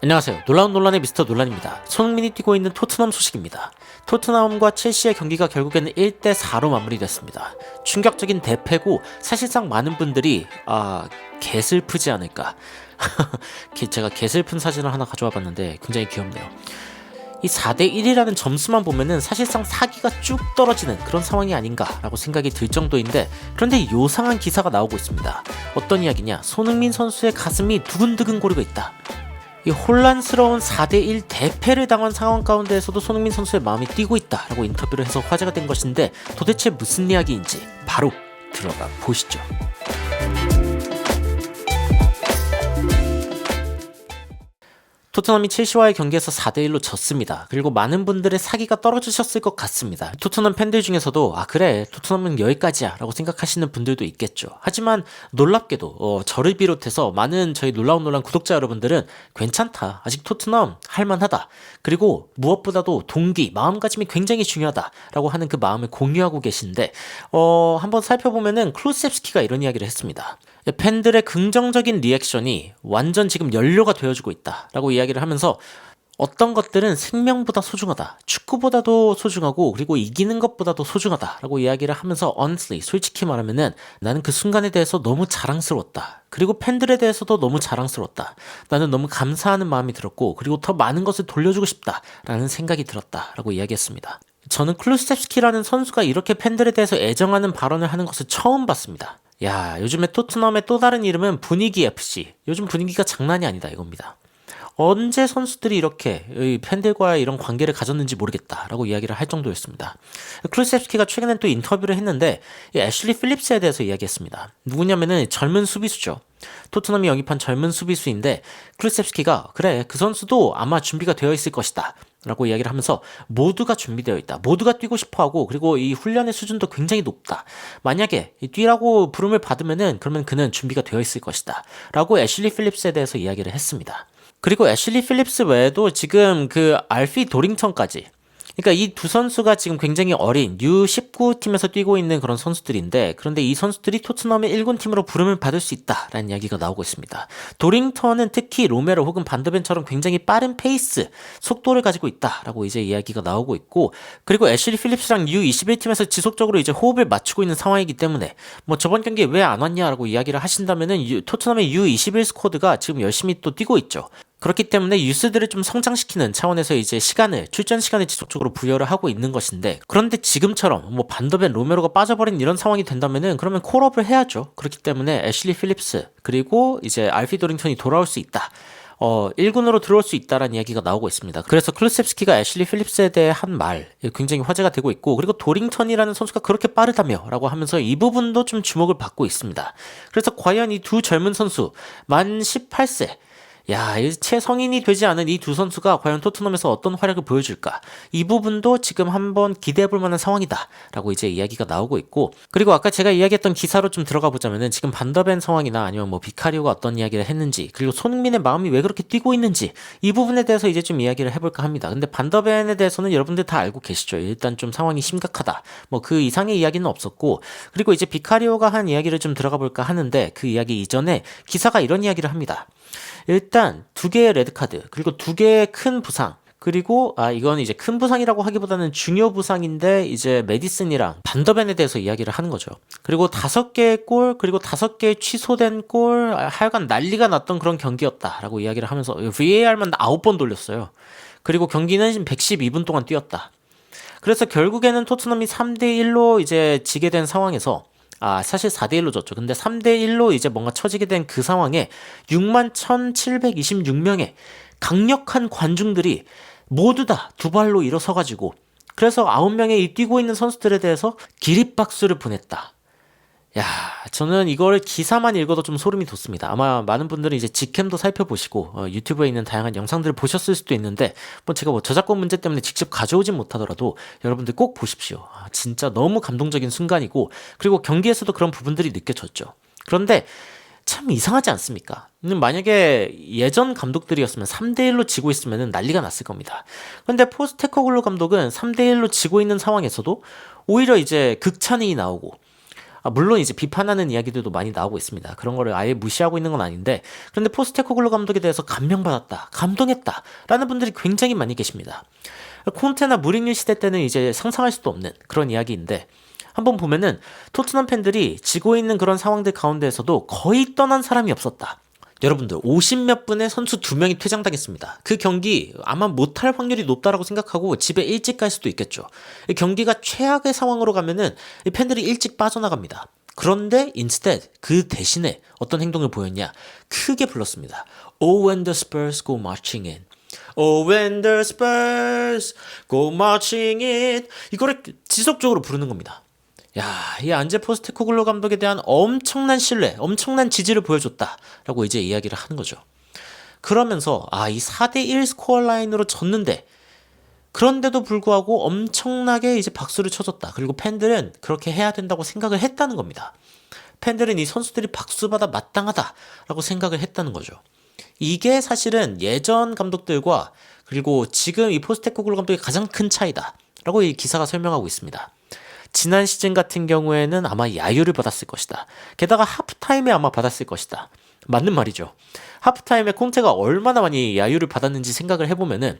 안녕하세요. 놀라운 논란의 미스터 논란입니다. 손흥민이 뛰고 있는 토트넘 소식입니다. 토트넘과 첼시의 경기가 결국에는 1대4로 마무리됐습니다. 충격적인 대패고 사실상 많은 분들이 개슬프지 않을까. 제가 개슬픈 사진을 하나 가져와 봤는데 굉장히 귀엽네요. 이 4대1이라는 점수만 보면은 사실상 사기가 쭉 떨어지는 그런 상황이 아닌가라고 생각이 들 정도인데, 그런데 요상한 기사가 나오고 있습니다. 어떤 이야기냐? 손흥민 선수의 가슴이 두근두근 거리고 있다. 이 혼란스러운 4대1 대패를 당한 상황 가운데에서도 손흥민 선수의 마음이 뛰고 있다라고 인터뷰를 해서 화제가 된 것인데, 도대체 무슨 이야기인지 바로 들어가 보시죠. 토트넘이 첼시와의 경기에서 4대1로 졌습니다. 그리고 많은 분들의 사기가 떨어지셨을 것 같습니다. 토트넘 팬들 중에서도 그래, 토트넘은 여기까지야 라고 생각하시는 분들도 있겠죠. 하지만 놀랍게도 저를 비롯해서 많은 저희 놀라운 논란 구독자 여러분들은 괜찮다, 아직 토트넘 할만하다, 그리고 무엇보다도 동기, 마음가짐이 굉장히 중요하다 라고 하는 그 마음을 공유하고 계신데, 한번 살펴보면은 클루셉스키가 이런 이야기를 했습니다. 팬들의 긍정적인 리액션이 완전 지금 연료가 되어주고 있다 라고 이야기를 하면서, 어떤 것들은 생명보다 소중하다, 축구보다도 소중하고 그리고 이기는 것보다도 소중하다 라고 이야기를 하면서, honestly, 솔직히 말하면은 나는 그 순간에 대해서 너무 자랑스러웠다, 그리고 팬들에 대해서도 너무 자랑스러웠다, 나는 너무 감사하는 마음이 들었고 그리고 더 많은 것을 돌려주고 싶다 라는 생각이 들었다 라고 이야기했습니다. 저는 클루셉스키라는 선수가 이렇게 팬들에 대해서 애정하는 발언을 하는 것을 처음 봤습니다. 야, 요즘에 토트넘의 또 다른 이름은 분위기 FC. 요즘 분위기가 장난이 아니다 이겁니다. 언제 선수들이 이렇게 팬들과의 이런 관계를 가졌는지 모르겠다라고 이야기를 할 정도였습니다. 클루셉스키가 최근에 또 인터뷰를 했는데, 이 애슐리 필립스에 대해서 이야기했습니다. 누구냐면은 젊은 수비수죠. 토트넘이 영입한 젊은 수비수인데, 클루셉스키가 그래, 그 선수도 아마 준비가 되어 있을 것이다 라고 이야기를 하면서, 모두가 준비되어 있다, 모두가 뛰고 싶어하고 그리고 이 훈련의 수준도 굉장히 높다, 만약에 뛰라고 부름을 받으면은 그러면 그는 준비가 되어 있을 것이다 라고 애슐리 필립스에 대해서 이야기를 했습니다. 그리고 애슐리 필립스 외에도 지금 그 알피 도링턴까지, 그러니까 이 두 선수가 지금 굉장히 어린 U19 팀에서 뛰고 있는 그런 선수들인데, 그런데 이 선수들이 토트넘의 1군 팀으로 부름을 받을 수 있다라는 이야기가 나오고 있습니다. 도링턴은 특히 로메로 혹은 반더벤처럼 굉장히 빠른 페이스, 속도를 가지고 있다라고 이제 이야기가 나오고 있고, 그리고 애슐리 필립스랑 U21 팀에서 지속적으로 이제 호흡을 맞추고 있는 상황이기 때문에, 뭐 저번 경기에 왜 안 왔냐라고 이야기를 하신다면은 토트넘의 U21 스쿼드가 지금 열심히 또 뛰고 있죠. 그렇기 때문에 유스들을 좀 성장시키는 차원에서 이제 출전 시간을 지속적으로 부여를 하고 있는 것인데, 그런데 지금처럼 뭐 반더벤, 로메로가 빠져버린 이런 상황이 된다면은 그러면 콜업을 해야죠. 그렇기 때문에 애슐리 필립스 그리고 이제 알피 도링턴이 돌아올 수 있다, 1군으로 들어올 수 있다라는 이야기가 나오고 있습니다. 그래서 클루셉스키가 애슐리 필립스에 대해 한 말 굉장히 화제가 되고 있고, 그리고 도링턴이라는 선수가 그렇게 빠르다며 라고 하면서 이 부분도 좀 주목을 받고 있습니다. 그래서 과연 이 두 젊은 선수, 만 18세, 야, 채 성인이 되지 않은 이 두 선수가 과연 토트넘에서 어떤 활약을 보여줄까? 이 부분도 지금 한번 기대해볼 만한 상황이다 라고 이제 이야기가 나오고 있고, 그리고 아까 제가 이야기했던 기사로 좀 들어가 보자면은, 지금 반더벤 상황이나 아니면 뭐 비카리오가 어떤 이야기를 했는지, 그리고 손흥민의 마음이 왜 그렇게 뛰고 있는지, 이 부분에 대해서 이제 좀 이야기를 해볼까 합니다. 근데 반더벤에 대해서는 여러분들 다 알고 계시죠? 일단 좀 상황이 심각하다, 뭐 그 이상의 이야기는 없었고, 그리고 이제 비카리오가 한 이야기를 좀 들어가 볼까 하는데, 그 이야기 이전에 기사가 이런 이야기를 합니다. 일단 2개의 레드카드, 그리고 2개의 큰 부상, 그리고 이건 이제 큰 부상이라고 하기보다는 중요 부상인데, 이제 메디슨이랑 반더벤에 대해서 이야기를 하는 거죠. 그리고 5개의 골, 그리고 5개의 취소된 골, 하여간 난리가 났던 그런 경기였다라고 이야기를 하면서 VAR만 9번 돌렸어요. 그리고 경기는 112분 동안 뛰었다. 그래서 결국에는 토트넘이 3대1로 이제 지게 된 상황에서, 사실 4대1로 졌죠. 근데 3대1로 이제 뭔가 처지게 된 그 상황에 61,726명의 강력한 관중들이 모두 다 두 발로 일어서가지고, 그래서 9명의 이 뛰고 있는 선수들에 대해서 기립박수를 보냈다. 야, 저는 이걸 기사만 읽어도 좀 소름이 돋습니다. 아마 많은 분들은 이제 직캠도 살펴보시고 유튜브에 있는 다양한 영상들을 보셨을 수도 있는데, 뭐 제가 뭐 저작권 문제 때문에 직접 가져오진 못하더라도 여러분들 꼭 보십시오. 진짜 너무 감동적인 순간이고, 그리고 경기에서도 그런 부분들이 느껴졌죠. 그런데 참 이상하지 않습니까? 만약에 예전 감독들이었으면 3대1로 지고 있으면 난리가 났을 겁니다. 근데 포스테코글루 감독은 3대1로 지고 있는 상황에서도 오히려 이제 극찬이 나오고, 물론 이제 비판하는 이야기들도 많이 나오고 있습니다. 그런 거를 아예 무시하고 있는 건 아닌데, 그런데 포스테코글루 감독에 대해서 감명받았다, 감동했다 라는 분들이 굉장히 많이 계십니다. 콘테나 무리뉴 시대 때는 이제 상상할 수도 없는 그런 이야기인데, 한번 보면은 토트넘 팬들이 지고 있는 그런 상황들 가운데에서도 거의 떠난 사람이 없었다. 여러분들 50몇 분의 선수 2명이 퇴장당했습니다. 그 경기 아마 못할 확률이 높다라고 생각하고 집에 일찍 갈 수도 있겠죠. 이 경기가 최악의 상황으로 가면은 이 팬들이 일찍 빠져나갑니다. 그런데 instead 그 대신에 어떤 행동을 보였냐? 크게 불렀습니다. Oh when the Spurs go marching in. Oh when the Spurs go marching in. 이거를 지속적으로 부르는 겁니다. 야, 이 안제 포스테코글루 감독에 대한 엄청난 신뢰, 엄청난 지지를 보여줬다라고 이제 이야기를 하는 거죠. 그러면서 이 4대1 스코어 라인으로 졌는데, 그런데도 불구하고 엄청나게 이제 박수를 쳐줬다. 그리고 팬들은 그렇게 해야 된다고 생각을 했다는 겁니다. 팬들은 이 선수들이 박수받아 마땅하다라고 생각을 했다는 거죠. 이게 사실은 예전 감독들과 그리고 지금 이 포스테코글루 감독의 가장 큰 차이다라고 이 기사가 설명하고 있습니다. 지난 시즌 같은 경우에는 아마 야유를 받았을 것이다. 게다가 하프타임에 아마 받았을 것이다. 맞는 말이죠. 하프타임에 콘테가 얼마나 많이 야유를 받았는지 생각을 해보면은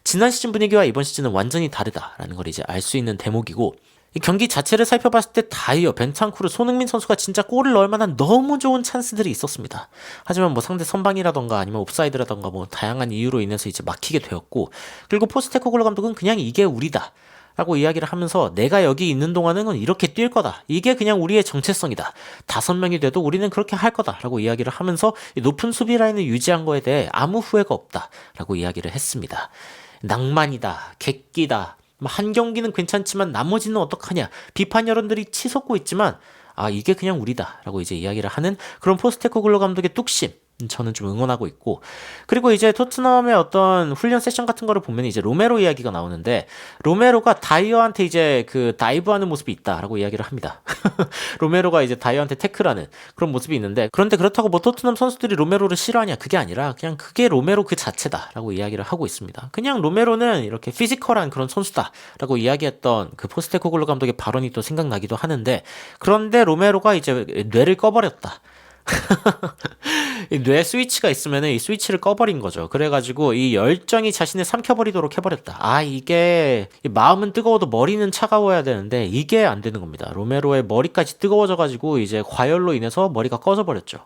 지난 시즌 분위기와 이번 시즌은 완전히 다르다라는 걸 이제 알 수 있는 대목이고, 이 경기 자체를 살펴봤을 때 다이어, 벤탄쿠르, 손흥민 선수가 진짜 골을 넣을 만한 너무 좋은 찬스들이 있었습니다. 하지만 뭐 상대 선방이라던가 아니면 옵사이드라던가 뭐 다양한 이유로 인해서 이제 막히게 되었고, 그리고 포스테코글루 감독은 그냥 이게 우리다 라고 이야기를 하면서 내가 여기 있는 동안은 이렇게 뛸 거다. 이게 그냥 우리의 정체성이다. 5명이 돼도 우리는 그렇게 할 거다. 라고 이야기를 하면서 높은 수비 라인을 유지한 거에 대해 아무 후회가 없다. 라고 이야기를 했습니다. 낭만이다. 객기다. 한 경기는 괜찮지만 나머지는 어떡하냐. 비판 여론들이 치솟고 있지만 이게 그냥 우리다. 라고 이제 이야기를 하는 그런 포스테코글루 감독의 뚝심. 저는 좀 응원하고 있고, 그리고 이제 토트넘의 어떤 훈련 세션 같은 거를 보면 이제 로메로 이야기가 나오는데, 로메로가 다이어한테 이제 그 다이브하는 모습이 있다라고 이야기를 합니다. 로메로가 이제 다이어한테 태클하는 그런 모습이 있는데, 그런데 그렇다고 뭐 토트넘 선수들이 로메로를 싫어하냐? 그게 아니라 그냥 그게 로메로 그 자체다라고 이야기를 하고 있습니다. 그냥 로메로는 이렇게 피지컬한 그런 선수다라고 이야기했던 그 포스테코글루 감독의 발언이 또 생각나기도 하는데, 그런데 로메로가 이제 뇌를 꺼버렸다. 뇌 스위치가 있으면 이 스위치를 꺼버린 거죠. 그래가지고 이 열정이 자신을 삼켜버리도록 해버렸다. 이게 마음은 뜨거워도 머리는 차가워야 되는데 이게 안 되는 겁니다. 로메로의 머리까지 뜨거워져가지고 이제 과열로 인해서 머리가 꺼져버렸죠.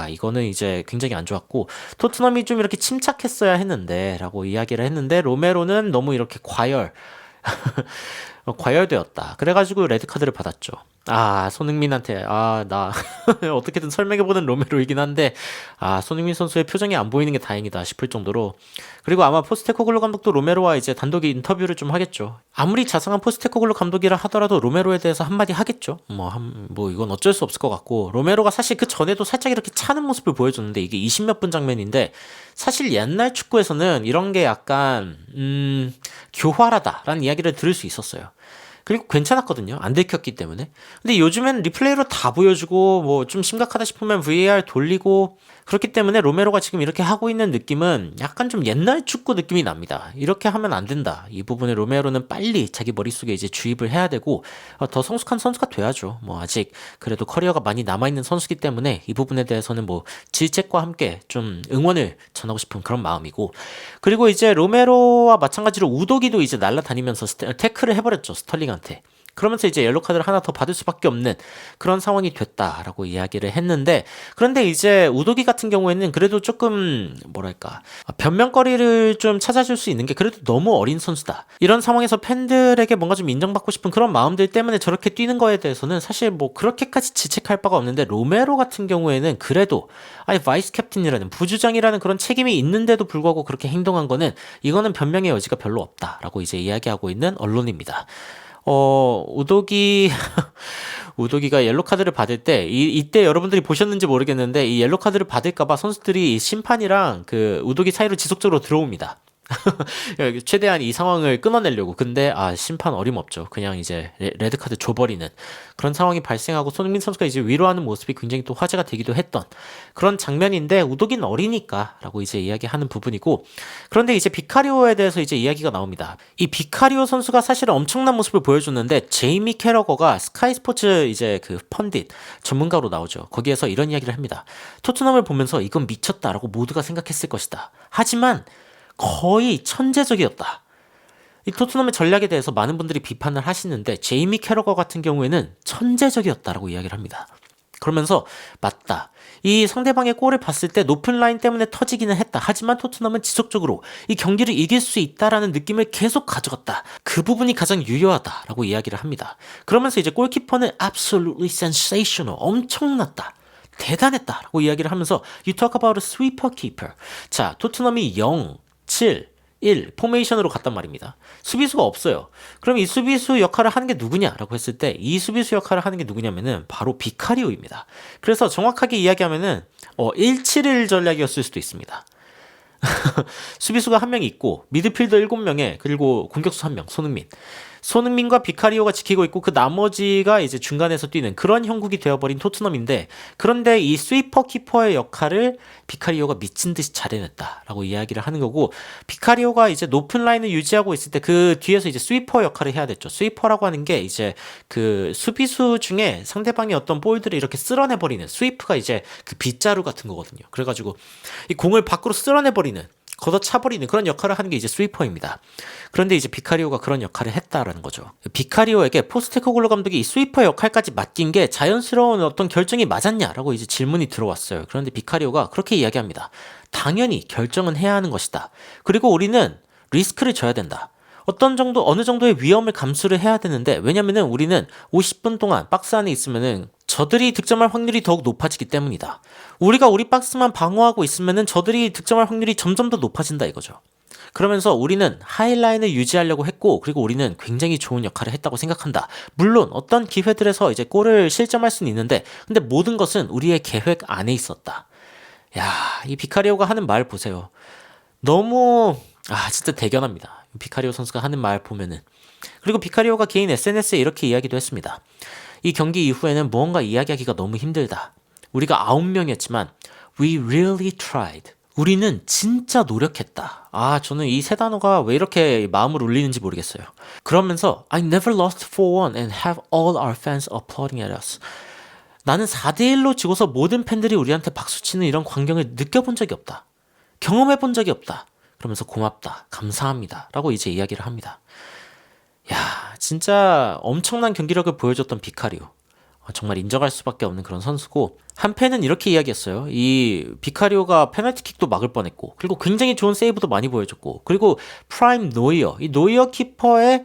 이거는 이제 굉장히 안 좋았고, 토트넘이 좀 이렇게 침착했어야 했는데 라고 이야기를 했는데, 로메로는 너무 이렇게 과열되었다. 그래가지고 레드카드를 받았죠. 손흥민한테 나 어떻게든 설명해보는 로메로이긴 한데 손흥민 선수의 표정이 안 보이는 게 다행이다 싶을 정도로. 그리고 아마 포스테코글루 감독도 로메로와 이제 단독 인터뷰를 좀 하겠죠. 아무리 자상한 포스테코글루 감독이라 하더라도 로메로에 대해서 한마디 하겠죠. 뭐 이건 어쩔 수 없을 것 같고, 로메로가 사실 그 전에도 살짝 이렇게 차는 모습을 보여줬는데 이게 20몇 분 장면인데, 사실 옛날 축구에서는 이런 게 약간 교활하다라는 이야기를 들을 수 있었어요. 그리고 괜찮았거든요. 안 들켰기 때문에. 근데 요즘엔 리플레이로 다 보여주고 뭐 좀 심각하다 싶으면 VAR 돌리고, 그렇기 때문에 로메로가 지금 이렇게 하고 있는 느낌은 약간 좀 옛날 축구 느낌이 납니다. 이렇게 하면 안 된다. 이 부분에 로메로는 빨리 자기 머릿속에 이제 주입을 해야 되고 더 성숙한 선수가 돼야죠. 뭐 아직 그래도 커리어가 많이 남아있는 선수기 때문에 이 부분에 대해서는 뭐 질책과 함께 좀 응원을 전하고 싶은 그런 마음이고, 그리고 이제 로메로와 마찬가지로 우도기도 이제 날아다니면서 태클을 해버렸죠, 스털링한테. 그러면서 이제 옐로카드를 하나 더 받을 수밖에 없는 그런 상황이 됐다라고 이야기를 했는데, 그런데 이제 우도기 같은 경우에는 그래도 조금 뭐랄까 변명거리를 좀 찾아줄 수 있는 게 그래도 너무 어린 선수다. 이런 상황에서 팬들에게 뭔가 좀 인정받고 싶은 그런 마음들 때문에 저렇게 뛰는 거에 대해서는 사실 뭐 그렇게까지 지책할 바가 없는데, 로메로 같은 경우에는 그래도 바이스 캡틴이라는 부주장이라는 그런 책임이 있는데도 불구하고 그렇게 행동한 거는, 이거는 변명의 여지가 별로 없다라고 이제 이야기하고 있는 언론입니다. 우도기가 옐로카드를 받을 때, 이때 여러분들이 보셨는지 모르겠는데, 이 옐로카드를 받을까봐 선수들이 이 심판이랑 그 우도기 사이로 지속적으로 들어옵니다. 최대한 이 상황을 끊어내려고. 근데 심판 어림없죠. 그냥 이제 레드카드 줘버리는 그런 상황이 발생하고 손흥민 선수가 이제 위로하는 모습이 굉장히 또 화제가 되기도 했던 그런 장면인데, 우독인 어리니까 라고 이제 이야기하는 부분이고, 그런데 이제 비카리오에 대해서 이제 이야기가 나옵니다. 이 비카리오 선수가 사실은 엄청난 모습을 보여줬는데, 제이미 캐러거가 스카이 스포츠 이제 그 펀딧 전문가로 나오죠. 거기에서 이런 이야기를 합니다. 토트넘을 보면서 이건 미쳤다라고 모두가 생각했을 것이다. 하지만 거의 천재적이었다. 이 토트넘의 전략에 대해서 많은 분들이 비판을 하시는데, 제이미 캐러거 같은 경우에는 천재적이었다라고 이야기를 합니다. 그러면서 맞다. 이 상대방의 골을 봤을 때 높은 라인 때문에 터지기는 했다. 하지만 토트넘은 지속적으로 이 경기를 이길 수 있다라는 느낌을 계속 가져갔다. 그 부분이 가장 유효하다라고 이야기를 합니다. 그러면서 이제 골키퍼는 absolutely sensational, 엄청났다. 대단했다라고 이야기를 하면서 You talk about a sweeper keeper. 자, 토트넘이 0, 7, 1 포메이션으로 갔단 말입니다. 수비수가 없어요. 그럼 이 수비수 역할을 하는 게 누구냐라고 했을 때, 이 수비수 역할을 하는 게 누구냐면은 바로 비카리오입니다. 그래서 정확하게 이야기하면은 1-7-1 전략이었을 수도 있습니다. 수비수가 한 명 있고 미드필더 7명에, 그리고 공격수 1명 손흥민과 비카리오가 지키고 있고, 그 나머지가 이제 중간에서 뛰는 그런 형국이 되어버린 토트넘인데, 그런데 이 스위퍼 키퍼의 역할을 비카리오가 미친 듯이 잘해냈다라고 이야기를 하는 거고, 비카리오가 이제 높은 라인을 유지하고 있을 때 그 뒤에서 이제 스위퍼 역할을 해야 됐죠. 스위퍼라고 하는 게 이제 그 수비수 중에 상대방의 어떤 볼들을 이렇게 쓸어내버리는, 스위프가 이제 그 빗자루 같은 거거든요. 그래가지고 이 공을 밖으로 쓸어내버리는, 걷어차버리는 그런 역할을 하는 게 이제 스위퍼입니다. 그런데 이제 비카리오가 그런 역할을 했다라는 거죠. 비카리오에게 포스테코글루 감독이 이 스위퍼 역할까지 맡긴 게 자연스러운 어떤 결정이 맞았냐라고 이제 질문이 들어왔어요. 그런데 비카리오가 그렇게 이야기합니다. 당연히 결정은 해야 하는 것이다. 그리고 우리는 리스크를 져야 된다. 어느 정도의 위험을 감수를 해야 되는데, 왜냐면은 우리는 50분 동안 박스 안에 있으면은 저들이 득점할 확률이 더욱 높아지기 때문이다. 우리가 우리 박스만 방어하고 있으면은 저들이 득점할 확률이 점점 더 높아진다 이거죠. 그러면서 우리는 하이라인을 유지하려고 했고, 그리고 우리는 굉장히 좋은 역할을 했다고 생각한다. 물론 어떤 기회들에서 이제 골을 실점할 수는 있는데, 근데 모든 것은 우리의 계획 안에 있었다. 야, 이 비카리오가 하는 말 보세요. 너무 진짜 대견합니다. 비카리오 선수가 하는 말 보면은. 그리고 비카리오가 개인 SNS에 이렇게 이야기도 했습니다. 이 경기 이후에는 무언가 이야기하기가 너무 힘들다. 우리가 9명이었지만 We really tried. 우리는 진짜 노력했다. 저는 이 세 단어가 왜 이렇게 마음을 울리는지 모르겠어요. 그러면서 I never lost 4-1 and have all our fans applauding at us. 나는 4대1로 지고서 모든 팬들이 우리한테 박수치는 이런 광경을 느껴본 적이 없다. 경험해본 적이 없다. 그러면서 고맙다, 감사합니다 라고 이제 이야기를 합니다. 야, 진짜 엄청난 경기력을 보여줬던 비카리오. 정말 인정할 수밖에 없는 그런 선수고, 한 팬은 이렇게 이야기했어요. 이 비카리오가 페널티킥도 막을 뻔했고, 그리고 굉장히 좋은 세이브도 많이 보여줬고, 그리고 프라임 노이어, 이 노이어 키퍼의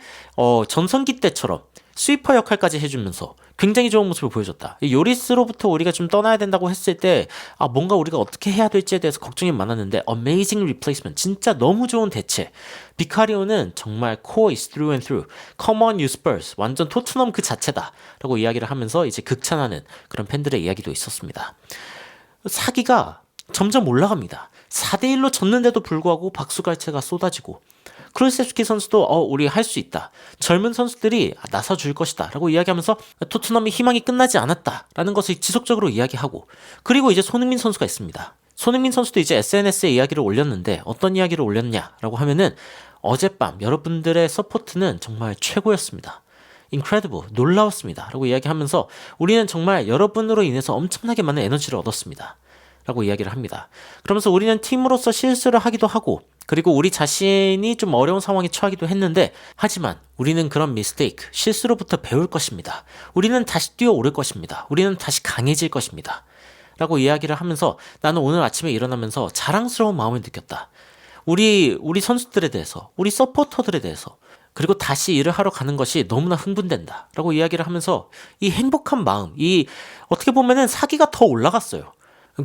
전성기 때처럼 스위퍼 역할까지 해주면서 굉장히 좋은 모습을 보여줬다. 이 요리스로부터 우리가 좀 떠나야 된다고 했을 때 뭔가 우리가 어떻게 해야 될지에 대해서 걱정이 많았는데 amazing replacement, 진짜 너무 좋은 대체. 비카리오는 정말 core is through and through. Come on you Spurs. 완전 토트넘 그 자체다 라고 이야기를 하면서 이제 극찬하는 그런 팬들의 이야기도 있었습니다. 사기가 점점 올라갑니다. 4대1로 졌는데도 불구하고 박수갈채가 쏟아지고, 크루세스키 선수도 우리 할 수 있다. 젊은 선수들이 나서줄 것이다 라고 이야기하면서 토트넘이 희망이 끝나지 않았다 라는 것을 지속적으로 이야기하고, 그리고 이제 손흥민 선수가 있습니다. 손흥민 선수도 이제 SNS에 이야기를 올렸는데, 어떤 이야기를 올렸냐라고 하면은 어젯밤 여러분들의 서포트는 정말 최고였습니다. incredible, 놀라웠습니다 라고 이야기하면서 우리는 정말 여러분으로 인해서 엄청나게 많은 에너지를 얻었습니다 라고 이야기를 합니다. 그러면서 우리는 팀으로서 실수를 하기도 하고, 그리고 우리 자신이 좀 어려운 상황에 처하기도 했는데, 하지만 우리는 그런 미스테이크, 실수로부터 배울 것입니다. 우리는 다시 뛰어오를 것입니다. 우리는 다시 강해질 것입니다 라고 이야기를 하면서, 나는 오늘 아침에 일어나면서 자랑스러운 마음을 느꼈다. 우리 선수들에 대해서, 우리 서포터들에 대해서, 그리고 다시 일을 하러 가는 것이 너무나 흥분된다 라고 이야기를 하면서, 이 행복한 마음, 이 어떻게 보면은 사기가 더 올라갔어요.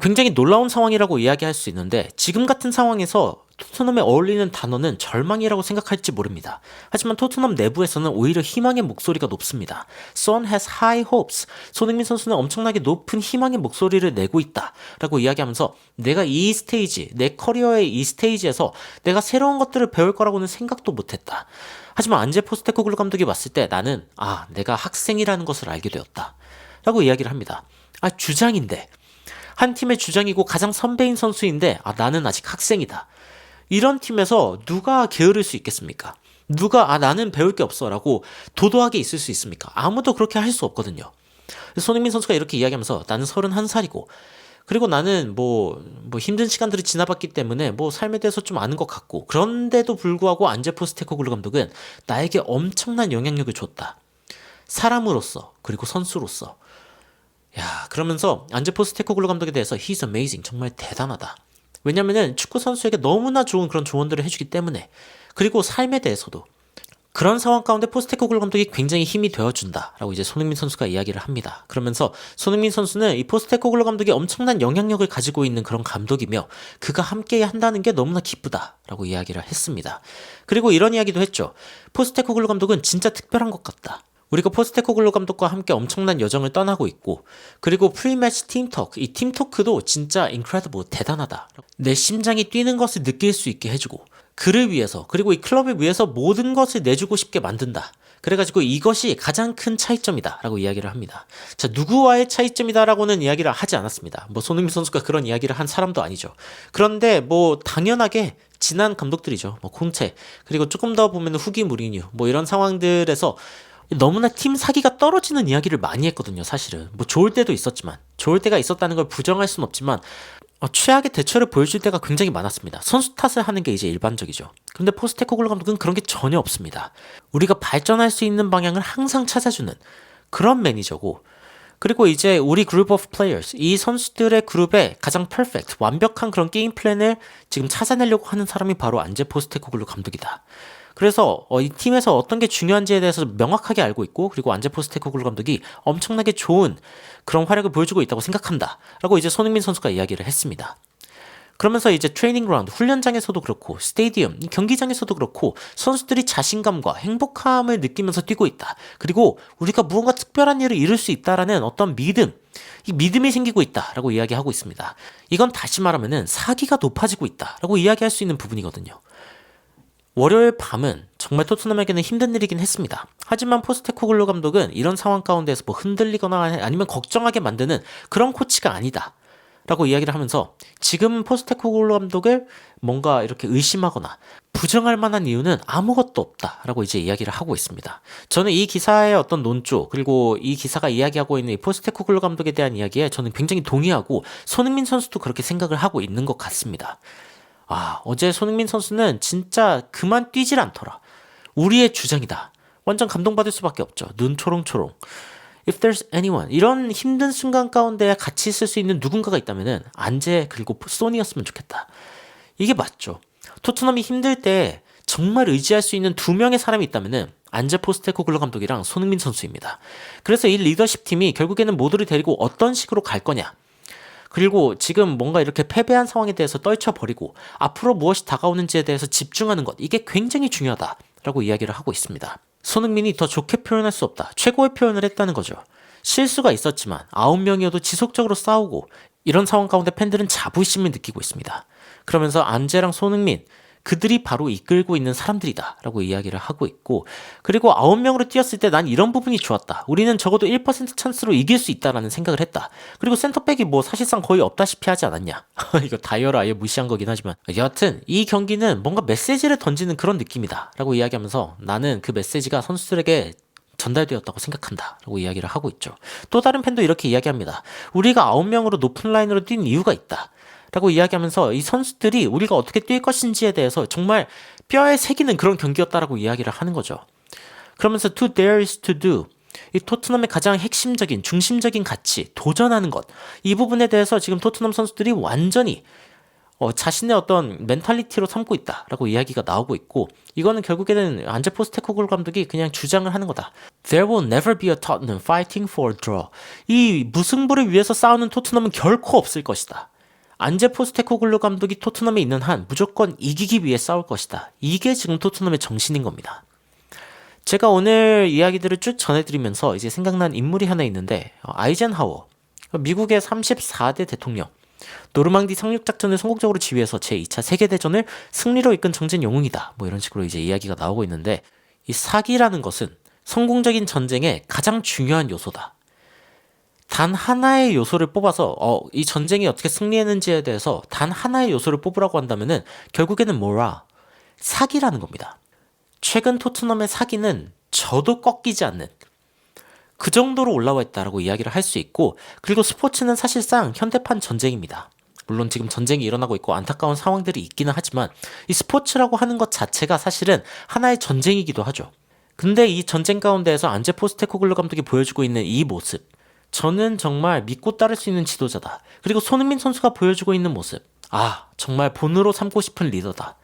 굉장히 놀라운 상황이라고 이야기할 수 있는데 지금 같은 상황에서 토트넘에 어울리는 단어는 절망이라고 생각할지 모릅니다. 하지만 토트넘 내부에서는 오히려 희망의 목소리가 높습니다. Son has high hopes. 손흥민 선수는 엄청나게 높은 희망의 목소리를 내고 있다 라고 이야기하면서 내가 이 스테이지, 내 커리어의 이 스테이지에서 내가 새로운 것들을 배울 거라고는 생각도 못했다. 하지만 안제 포스테코글루 감독이 봤을 때 나는 내가 학생이라는 것을 알게 되었다 라고 이야기를 합니다. 주장인데, 한 팀의 주장이고 가장 선배인 선수인데 나는 아직 학생이다. 이런 팀에서 누가 게으를 수 있겠습니까? 누가 나는 배울 게 없어 라고 도도하게 있을 수 있습니까? 아무도 그렇게 할 수 없거든요. 손흥민 선수가 이렇게 이야기하면서 나는 31살이고 그리고 나는 뭐 힘든 시간들이 지나봤기 때문에 삶에 대해서 좀 아는 것 같고, 그런데도 불구하고 안제 포스테코글루 감독은 나에게 엄청난 영향력을 줬다. 사람으로서 그리고 선수로서. 그러면서 안제 포스테코글루 감독에 대해서 He's amazing. 정말 대단하다. 왜냐면은 축구 선수에게 너무나 좋은 그런 조언들을 해주기 때문에, 그리고 삶에 대해서도 그런 상황 가운데 포스테코글루 감독이 굉장히 힘이 되어준다라고 이제 손흥민 선수가 이야기를 합니다. 그러면서 손흥민 선수는 이 포스테코글루 감독이 엄청난 영향력을 가지고 있는 그런 감독이며 그가 함께 한다는 게 너무나 기쁘다라고 이야기를 했습니다. 그리고 이런 이야기도 했죠. 포스테코글루 감독은 진짜 특별한 것 같다. 우리가 포스테코글루 감독과 함께 엄청난 여정을 떠나고 있고, 그리고 프리매치 팀토크, 이 팀토크도 진짜 incredible, 대단하다. 내 심장이 뛰는 것을 느낄 수 있게 해주고, 그를 위해서, 그리고 이 클럽을 위해서 모든 것을 내주고 싶게 만든다. 그래가지고 이것이 가장 큰 차이점이다 라고 이야기를 합니다. 자, 누구와의 차이점이다 라고는 이야기를 하지 않았습니다. 손흥민 선수가 그런 이야기를 한 사람도 아니죠. 그런데 당연하게 지난 감독들이죠. 콘테, 그리고 조금 더 보면 후기 무리뉴, 이런 상황들에서 너무나 팀 사기가 떨어지는 이야기를 많이 했거든요. 사실은 좋을 때도 있었지만, 좋을 때가 있었다는 걸 부정할 순 없지만 최악의 대처를 보여줄 때가 굉장히 많았습니다. 선수 탓을 하는 게 이제 일반적이죠. 근데 포스테코글루 감독은 그런 게 전혀 없습니다. 우리가 발전할 수 있는 방향을 항상 찾아주는 그런 매니저고, 그리고 이제 우리 그룹 오브 플레이어스, 이 선수들의 그룹에 가장 퍼펙트, 완벽한 그런 게임 플랜을 지금 찾아내려고 하는 사람이 바로 안제 포스테코글루 감독이다. 그래서 이 팀에서 어떤 게 중요한지에 대해서 명확하게 알고 있고, 그리고 안제 포스테코글루 감독이 엄청나게 좋은 그런 활약을 보여주고 있다고 생각한다 라고 이제 손흥민 선수가 이야기를 했습니다. 그러면서 이제 트레이닝 그라운드, 훈련장에서도 그렇고 스테디움, 경기장에서도 그렇고 선수들이 자신감과 행복함을 느끼면서 뛰고 있다. 그리고 우리가 무언가 특별한 일을 이룰 수 있다라는 어떤 믿음, 이 믿음이 생기고 있다라고 이야기하고 있습니다. 이건 다시 말하면은 사기가 높아지고 있다라고 이야기할 수 있는 부분이거든요. 월요일 밤은 정말 토트넘에게는 힘든 일이긴 했습니다. 하지만 포스테코글루 감독은 이런 상황 가운데서 흔들리거나 아니면 걱정하게 만드는 그런 코치가 아니다 라고 이야기를 하면서, 지금 포스테코글루 감독을 뭔가 이렇게 의심하거나 부정할 만한 이유는 아무것도 없다 라고 이제 이야기를 하고 있습니다. 저는 이 기사의 어떤 논조, 그리고 이 기사가 이야기하고 있는 이 포스테코글루 감독에 대한 이야기에 저는 굉장히 동의하고, 손흥민 선수도 그렇게 생각을 하고 있는 것 같습니다. 어제 손흥민 선수는 진짜 그만 뛰질 않더라. 우리의 주장이다. 완전 감동받을 수밖에 없죠. 눈 초롱초롱. If there's anyone, 이런 힘든 순간 가운데 같이 있을 수 있는 누군가가 있다면은 안제 그리고 소니였으면 좋겠다. 이게 맞죠. 토트넘이 힘들 때 정말 의지할 수 있는 두 명의 사람이 있다면은 안제 포스테코글루 감독이랑 손흥민 선수입니다. 그래서 이 리더십 팀이 결국에는 모두를 데리고 어떤 식으로 갈 거냐, 그리고 지금 뭔가 이렇게 패배한 상황에 대해서 떨쳐버리고 앞으로 무엇이 다가오는지에 대해서 집중하는 것, 이게 굉장히 중요하다라고 이야기를 하고 있습니다. 손흥민이 더 좋게 표현할 수 없다, 최고의 표현을 했다는 거죠. 실수가 있었지만 9명이어도 지속적으로 싸우고, 이런 상황 가운데 팬들은 자부심을 느끼고 있습니다. 그러면서 안제랑 손흥민, 그들이 바로 이끌고 있는 사람들이다 라고 이야기를 하고 있고, 그리고 9명으로 뛰었을 때 난 이런 부분이 좋았다. 우리는 적어도 1% 찬스로 이길 수 있다라는 생각을 했다. 그리고 센터백이 사실상 거의 없다시피 하지 않았냐. 이거 다이어를 아예 무시한 거긴 하지만, 여하튼 이 경기는 뭔가 메시지를 던지는 그런 느낌이다 라고 이야기하면서, 나는 그 메시지가 선수들에게 전달되었다고 생각한다 라고 이야기를 하고 있죠. 또 다른 팬도 이렇게 이야기합니다. 우리가 9명으로 높은 라인으로 뛴 이유가 있다 라고 이야기하면서, 이 선수들이 우리가 어떻게 뛸 것인지에 대해서 정말 뼈에 새기는 그런 경기였다라고 이야기를 하는 거죠. 그러면서 to dare is to do, 이 토트넘의 가장 핵심적인 중심적인 가치, 도전하는 것, 이 부분에 대해서 지금 토트넘 선수들이 완전히 자신의 어떤 멘탈리티로 삼고 있다라고 이야기가 나오고 있고, 이거는 결국에는 안제 포스테코글루 감독이 그냥 주장을 하는 거다. There will never be a Tottenham fighting for a draw. 이 무승부를 위해서 싸우는 토트넘은 결코 없을 것이다. 안제 포스테코글루 감독이 토트넘에 있는 한 무조건 이기기 위해 싸울 것이다. 이게 지금 토트넘의 정신인 겁니다. 제가 오늘 이야기들을 쭉 전해드리면서 이제 생각난 인물이 하나 있는데, 아이젠하워, 미국의 34대 대통령, 노르망디 상륙작전을 성공적으로 지휘해서 제2차 세계대전을 승리로 이끈 정전 영웅이다. 뭐 이런 식으로 이제 이야기가 나오고 있는데, 이 사기라는 것은 성공적인 전쟁의 가장 중요한 요소다. 단 하나의 요소를 뽑아서 이 전쟁이 어떻게 승리했는지에 대해서 단 하나의 요소를 뽑으라고 한다면은 결국에는 뭐라? 사기라는 겁니다. 최근 토트넘의 사기는 저도 꺾이지 않는 그 정도로 올라와 있다라고 이야기를 할 수 있고, 그리고 스포츠는 사실상 현대판 전쟁입니다. 물론 지금 전쟁이 일어나고 있고 안타까운 상황들이 있기는 하지만 이 스포츠라고 하는 것 자체가 사실은 하나의 전쟁이기도 하죠. 근데 이 전쟁 가운데에서 안제 포스테코글루 감독이 보여주고 있는 이 모습, 저는 정말 믿고 따를 수 있는 지도자다. 그리고 손흥민 선수가 보여주고 있는 모습, 정말 본으로 삼고 싶은 리더다.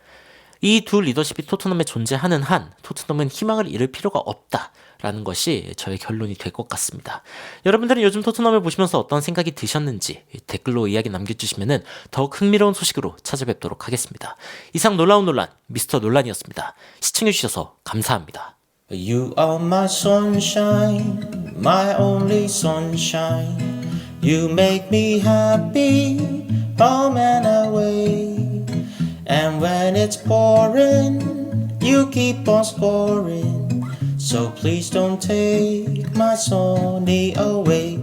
이 두 리더십이 토트넘에 존재하는 한 토트넘은 희망을 잃을 필요가 없다라는 것이 저의 결론이 될 것 같습니다. 여러분들은 요즘 토트넘을 보시면서 어떤 생각이 드셨는지 댓글로 이야기 남겨주시면 더욱 흥미로운 소식으로 찾아뵙도록 하겠습니다. 이상 놀라운 논란 미스터 논란이었습니다. 시청해주셔서 감사합니다. You are my sunshine, my only sunshine. You make me happy, home and away. And when it's pouring, you keep on scoring. So please don't take my Sony away.